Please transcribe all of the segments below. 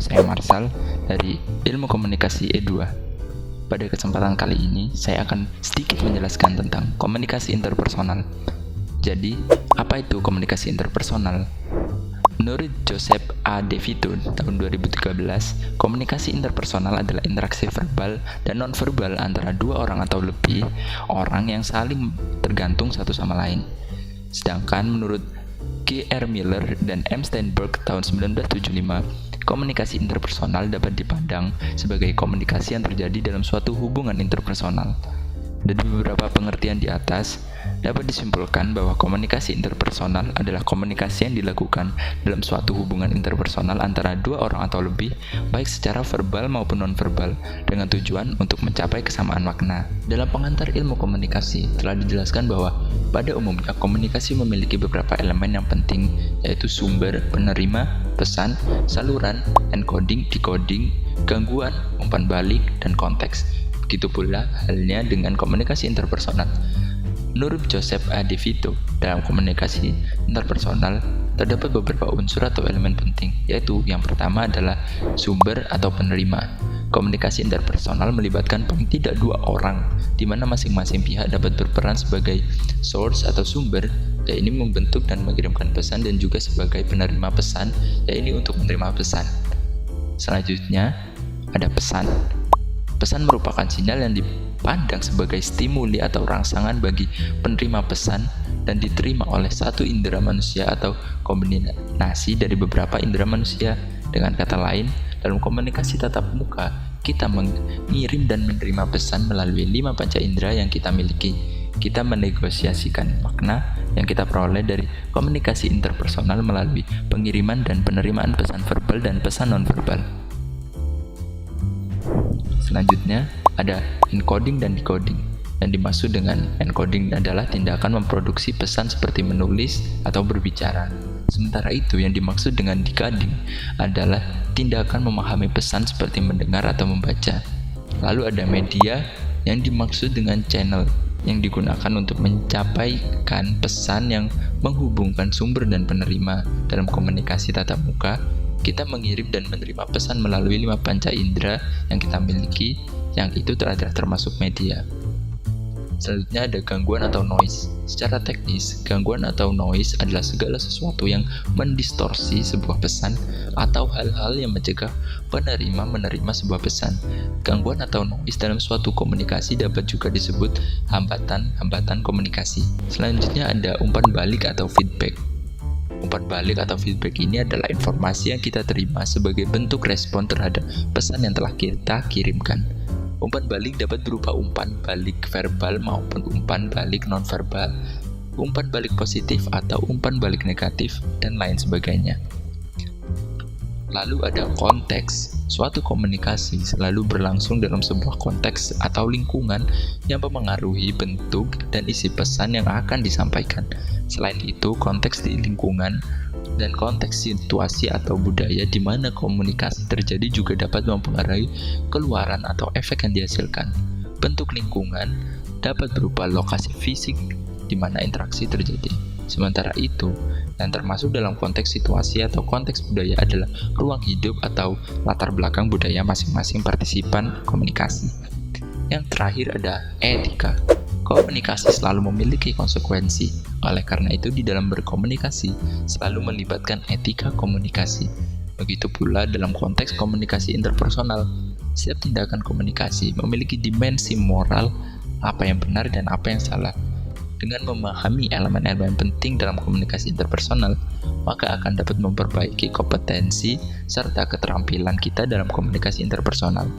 saya Marsal dari Ilmu Komunikasi E2. Pada kesempatan kali ini, saya akan sedikit menjelaskan tentang komunikasi interpersonal. Jadi, apa itu komunikasi interpersonal? Menurut Joseph A. DeVito tahun 2013, komunikasi interpersonal adalah interaksi verbal dan non-verbal antara dua orang atau lebih orang yang saling tergantung satu sama lain. Sedangkan menurut G. R. Miller dan M. Steinberg tahun 1975, komunikasi interpersonal dapat dipandang sebagai komunikasi yang terjadi dalam suatu hubungan interpersonal. Dari beberapa pengertian di atas, dapat disimpulkan bahwa komunikasi interpersonal adalah komunikasi yang dilakukan dalam suatu hubungan interpersonal antara dua orang atau lebih, baik secara verbal maupun non-verbal, dengan tujuan untuk mencapai kesamaan makna. Dalam pengantar ilmu komunikasi, telah dijelaskan bahwa pada umumnya komunikasi memiliki beberapa elemen yang penting, yaitu sumber, penerima, pesan, saluran, encoding, decoding, gangguan, umpan balik, dan konteks. Begitu pula halnya dengan komunikasi interpersonal. Menurut Joseph A. DeVito, dalam komunikasi interpersonal terdapat beberapa unsur atau elemen penting, yaitu yang pertama adalah sumber atau penerima. Komunikasi interpersonal melibatkan paling tidak dua orang, di mana masing-masing pihak dapat berperan sebagai source atau sumber, yaitu membentuk dan mengirimkan pesan, dan juga sebagai penerima pesan, yaitu untuk menerima pesan. Selanjutnya, ada pesan. Pesan merupakan sinyal yang dipandang sebagai stimuli atau rangsangan bagi penerima pesan dan diterima oleh satu indera manusia atau kombinasi dari beberapa indera manusia. Dengan kata lain, dalam komunikasi tatap muka, kita mengirim dan menerima pesan melalui 5 panca indera yang kita miliki. Kita menegosiasikan makna yang kita peroleh dari komunikasi interpersonal melalui pengiriman dan penerimaan pesan verbal dan pesan nonverbal. Selanjutnya, ada encoding dan decoding. Yang dimaksud dengan encoding adalah tindakan memproduksi pesan seperti menulis atau berbicara. Sementara itu, yang dimaksud dengan decoding adalah tindakan memahami pesan seperti mendengar atau membaca. Lalu ada media yang dimaksud dengan channel, yang digunakan untuk mencapaikan pesan yang menghubungkan sumber dan penerima. Dalam komunikasi tatap muka, kita mengirim dan menerima pesan melalui 5 panca indera yang kita miliki, yang itu adalah termasuk media. Selanjutnya ada gangguan atau noise. Secara teknis, gangguan atau noise adalah segala sesuatu yang mendistorsi sebuah pesan atau hal-hal yang mencegah penerima menerima sebuah pesan. Gangguan atau noise dalam suatu komunikasi dapat juga disebut hambatan komunikasi. Selanjutnya ada umpan balik atau feedback. Umpan balik atau feedback ini adalah informasi yang kita terima sebagai bentuk respon terhadap pesan yang telah kita kirimkan. Umpan balik dapat berupa umpan balik verbal maupun umpan balik nonverbal, umpan balik positif atau umpan balik negatif, dan lain sebagainya. Lalu ada konteks. Suatu komunikasi selalu berlangsung dalam sebuah konteks atau lingkungan yang memengaruhi bentuk dan isi pesan yang akan disampaikan. Selain itu, konteks di lingkungan dan konteks situasi atau budaya di mana komunikasi terjadi juga dapat mempengaruhi keluaran atau efek yang dihasilkan. Bentuk lingkungan dapat berupa lokasi fisik di mana interaksi terjadi. Sementara itu, yang termasuk dalam konteks situasi atau konteks budaya adalah ruang hidup atau latar belakang budaya masing-masing partisipan komunikasi. Yang terakhir ada etika. Komunikasi selalu memiliki konsekuensi. Oleh karena itu, di dalam berkomunikasi selalu melibatkan etika komunikasi. Begitu pula dalam konteks komunikasi interpersonal. Setiap tindakan komunikasi memiliki dimensi moral, apa yang benar dan apa yang salah. Dengan memahami elemen-elemen penting dalam komunikasi interpersonal, maka akan dapat memperbaiki kompetensi serta keterampilan kita dalam komunikasi interpersonal.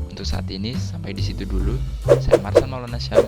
Untuk saat ini, sampai di situ dulu. Saya Marsal Maulana Syam.